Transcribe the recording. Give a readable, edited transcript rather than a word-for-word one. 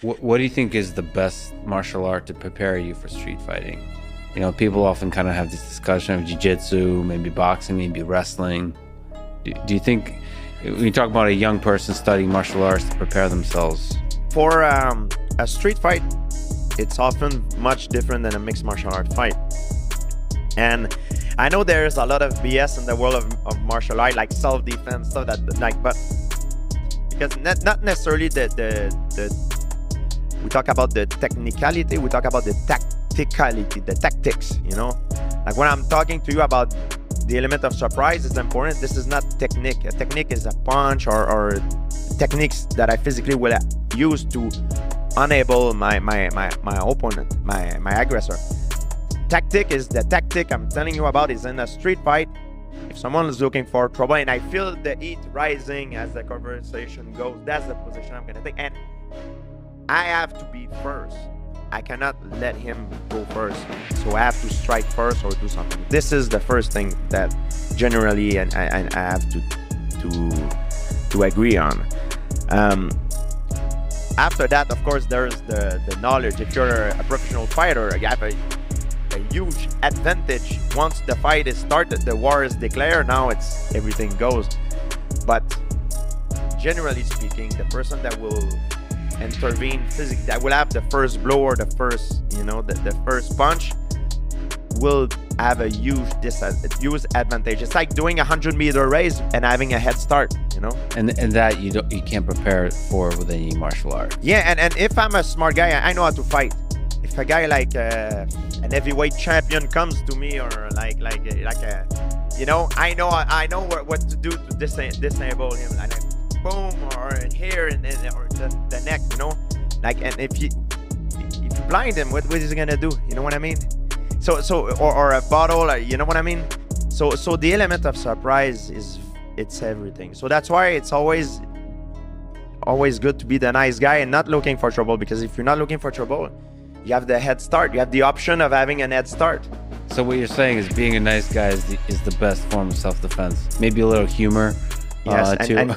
What do you think is the best martial art to prepare you for street fighting? You know, people often kind of have this discussion of jiu-jitsu, maybe boxing, maybe wrestling. Do you think, when you talk about a young person studying martial arts to prepare themselves? For a street fight, it's often much different than a mixed martial art fight. And I know there's a lot of BS in the world of martial art, like self-defense, stuff that, like, but because not necessarily we talk about the technicality, we talk about the tacticality, the tactics, you know? Like when I'm talking to you about the element of surprise is important, this is not technique. A technique is a punch or techniques that I physically will use to enable my opponent, my aggressor. Tactic is the tactic I'm telling you about is in a street fight. If someone is looking for trouble and I feel the heat rising as the conversation goes, that's the position I'm gonna take. And I have to be first. I cannot let him go first. So I have to strike first or do something. This is the first thing that generally and I have to agree on. After that, of course, there's the knowledge. If you're a professional fighter, you have a huge advantage. Once the fight is started, the war is declared, now it's everything goes. But generally speaking, the person that will intervene physically, that will have the first blow or the first, you know, the first punch, will have a huge advantage. It's like doing a 100-meter race and having a head start, you know. And that you can't prepare for with any martial art. Yeah, and if I'm a smart guy, I know how to fight. If a guy like an heavyweight champion comes to me, or like a, you know, I know what to do to disable him, like boom, or here and or the neck, you know, like, and if you blind him, what is he gonna do? You know what I mean? So or a bottle, or, you know what I mean? So the element of surprise it's everything. So that's why it's always good to be the nice guy and not looking for trouble, because if you're not looking for trouble, you have the head start. You have the option of having an head start. So what you're saying is being a nice guy is the best form of self-defense. Maybe a little humor. Yes, too.